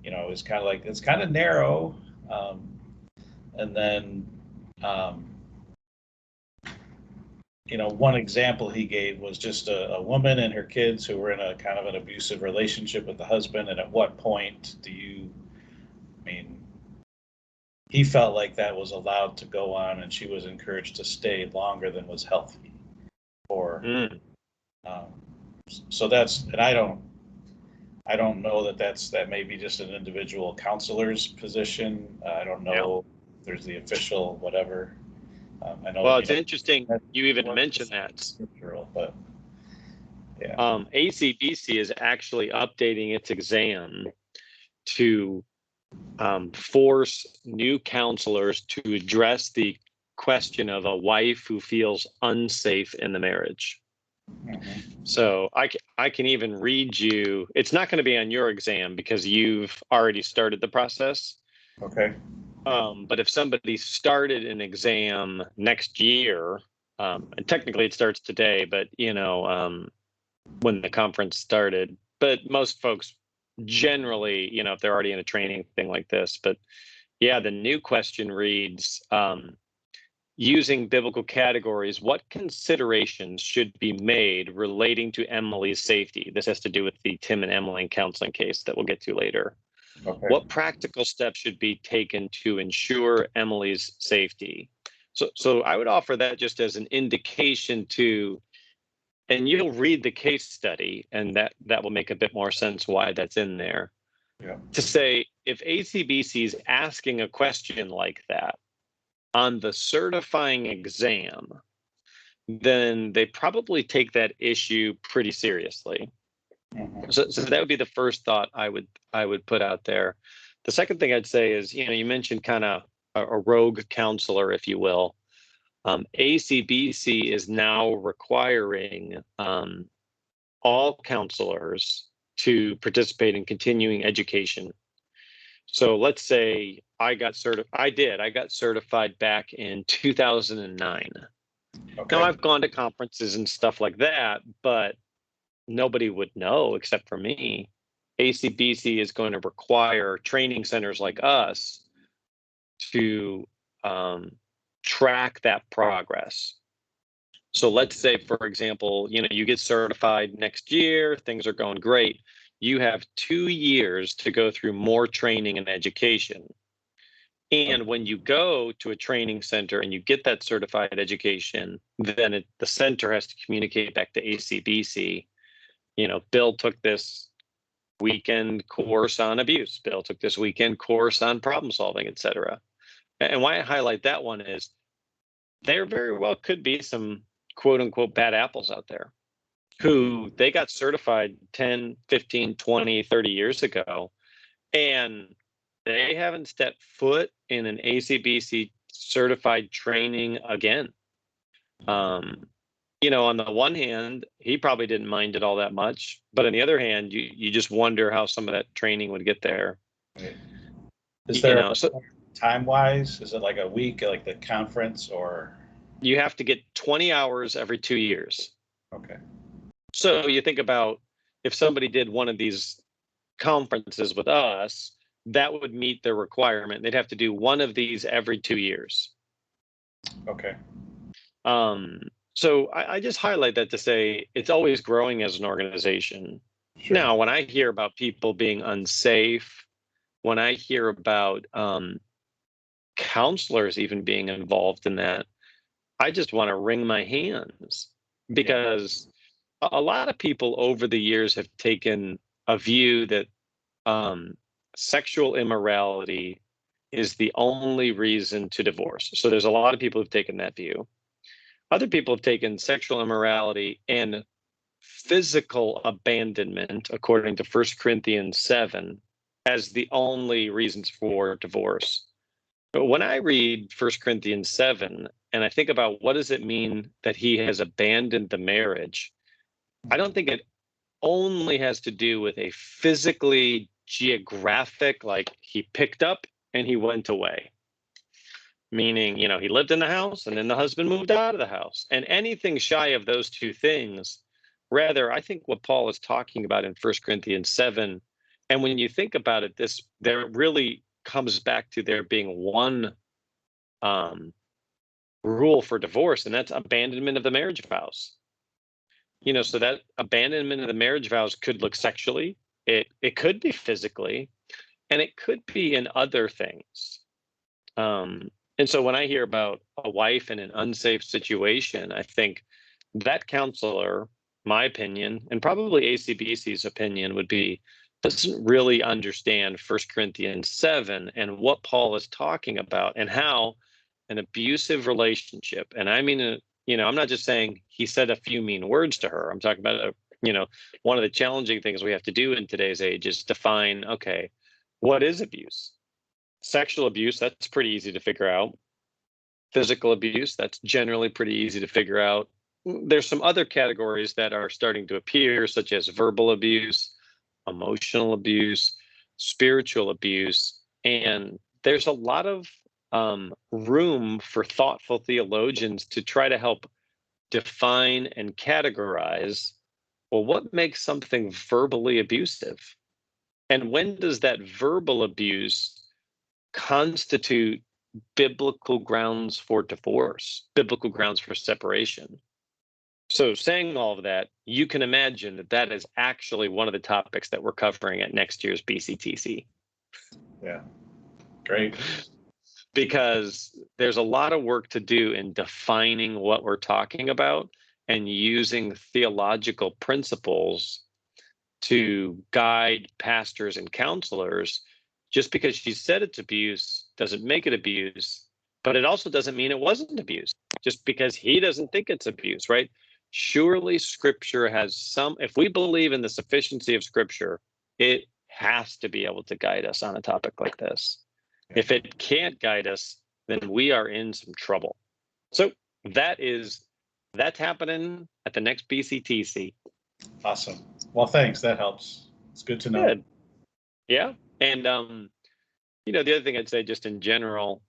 it's kind of like, it's kind of narrow. Um, and then, um, one example he gave was just a woman and her kids who were in a kind of an abusive relationship with the husband. And at what point I mean, he felt like that was allowed to go on and she was encouraged to stay longer than was healthy for, Mm. um, so that's, and I don't know that may be just an individual counselor's position. I don't Yeah. know if there's the official whatever. I know, Well, it's interesting you even mentioned that. scriptural, but yeah. ACBC is actually updating its exam to force new counselors to address the question of a wife who feels unsafe in the marriage. Mhm. So I can even read you. It's not going to be on your exam because you've already started the process. Okay. But if somebody started an exam next year, and technically it starts today, but when the conference started, but most folks generally, if they're already in a training thing like this, but yeah, the new question reads, using biblical categories, what considerations should be made relating to Emily's safety? This has to do with the Tim and Emily counseling case that we'll get to later. Okay. What practical steps should be taken to ensure Emily's safety? So I would offer that just as an indication to, and you'll read the case study, and that will make a bit more sense why that's in there. Yeah. To say if ACBC is asking a question like that on the certifying exam, then they probably take that issue pretty seriously. Mhm. So that would be the first thought I would put out there. The second thing I'd say is, you mentioned kind of a rogue counselor, if you will. ACBC is now requiring all counselors to participate in continuing education. So let's say I got certified back in 2009. Now Okay. I've gone to conferences and stuff like that, but nobody would know except for me. ACBC is going to require training centers like us to track that progress. So let's say, for example, you get certified next year, things are going great. You have 2 years to go through more training and education. And when you go to a training center and you get that certified education, then the center has to communicate back to ACBC. Bill took this weekend course on abuse. Bill took this weekend course on problem solving, et cetera. And why I highlight that one is there very well could be some quote unquote bad apples out there who they got certified 10, 15, 20, 30 years ago, and they haven't stepped foot in an ACBC certified training again. On the one hand, he probably didn't mind it all that much, but on the other hand, you just wonder how some of that training would get there. Right. Is You there know, so time wise? Is it like a week, like the conference, or? you have to get 20 hours every 2 years. Okay. So you think about if somebody did one of these conferences with us, that would meet their requirement. They'd have to do one of these every 2 years. Okay. So I just highlight that to say it's always growing as an organization. Sure. Now, when I hear about people being unsafe, when I hear about counselors even being involved in that, I just want to wring my hands Yeah. because a lot of people over the years have taken a view that um, sexual immorality is the only reason to divorce. So there's a lot of people who've taken that view. Other people have taken sexual immorality and physical abandonment, according to 1 Corinthians 7, as the only reasons for divorce. But when I read 1 Corinthians 7 and I think about what does it mean that he has abandoned the marriage, I don't think it only has to do with a physically geographic, like he picked up and he went away. Meaning, he lived in the house and then the husband moved out of the house. And anything shy of those two things, rather, I think what Paul is talking about in 1 Corinthians 7 And when you think about it, there really comes back to there being one rule for divorce, and that's abandonment of the marriage vows. So that abandonment of the marriage vows could look sexually, it could be physically, and it could be in other things. And so when I hear about a wife in an unsafe situation, I think that counselor, my opinion, and probably ACBC's opinion would be, doesn't really understand 1 Corinthians 7 and what Paul is talking about and how an abusive relationship, and I mean, I'm not just saying he said a few mean words to her. I'm talking about, one of the challenging things we have to do in today's age is define, okay, what is abuse? Sexual abuse, that's pretty easy to figure out. Physical abuse, that's generally pretty easy to figure out. There's some other categories that are starting to appear, such as verbal abuse, emotional abuse, spiritual abuse, and there's a lot of room for thoughtful theologians to try to help define and categorize, well, what makes something verbally abusive? And when does that verbal abuse constitute biblical grounds for divorce, biblical grounds for separation? So saying all of that, you can imagine that that is actually one of the topics that we're covering at next year's BCTC. Yeah, great. Because there's a lot of work to do in defining what we're talking about and using theological principles to guide pastors and counselors. Just because she said it's abuse doesn't make it abuse, but it also doesn't mean it wasn't abuse just because he doesn't think it's abuse, right? Surely Scripture has if we believe in the sufficiency of Scripture, it has to be able to guide us on a topic like this. If it can't guide us, then we are in some trouble. So that's happening at the next BCTC. Awesome. Well, thanks. That helps. It's good to know. Good. Yeah. And, the other thing I'd say just in general,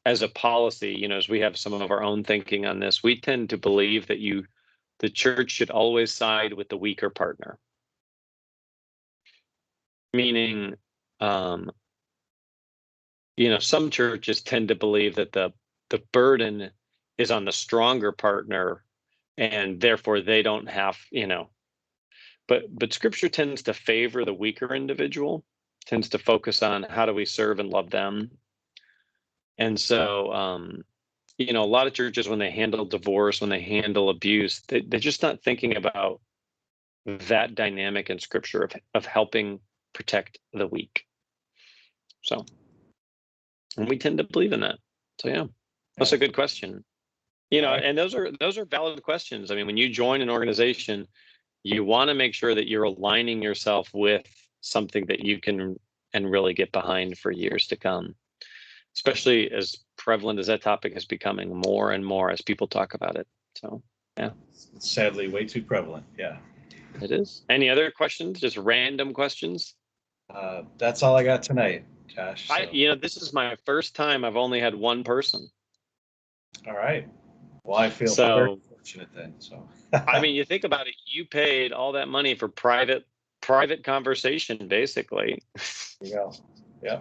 as a policy, as we have some of our own thinking on this, we tend to believe that the church should always side with the weaker partner. Meaning, some churches tend to believe that the burden is on the stronger partner and therefore they don't have, but Scripture tends to favor the weaker individual, tends to focus on how do we serve and love them. And so, a lot of churches, when they handle divorce, when they handle abuse, they're just not thinking about that dynamic in Scripture of helping protect the weak. So, and we tend to believe in that. So yeah, that's a good question. And those are valid questions. I mean, when you join an organization, you want to make sure that you're aligning yourself with something that you can and really get behind for years to come, especially as prevalent as that topic is becoming more and more as people talk about it. So yeah, it's sadly way too prevalent. Yeah, it is. Any other questions? Just random questions? That's all I got tonight, Josh. So. This is my first time I've only had one person. All right. Well, I feel very fortunate then. So I mean, you think about it, you paid all that money for private conversation, basically. There you go. Yeah.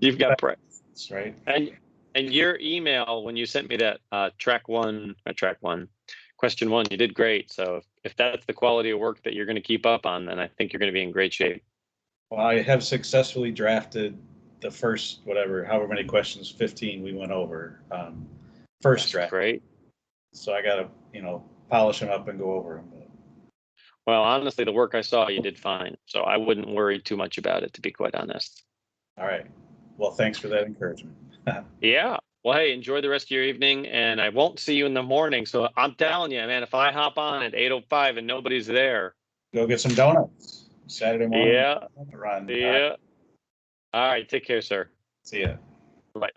You've got that's right. And your email, when you sent me that question one, you did great. So if that's the quality of work that you're going to keep up on, then I think you're going to be in great shape. Well, I have successfully drafted the first, however many questions, 15 we went over. First draft. Great. So I got to, polish them up and go over them. Well, honestly, the work I saw, you did fine. So I wouldn't worry too much about it, to be quite honest. All right. Well, thanks for that encouragement. Yeah. Well, hey, enjoy the rest of your evening, and I won't see you in the morning. So I'm telling you, man, if I hop on at 8:05 and nobody's there, go get some donuts Saturday morning. Yeah. Run. Yeah. All right. Take care, sir. See ya. Bye.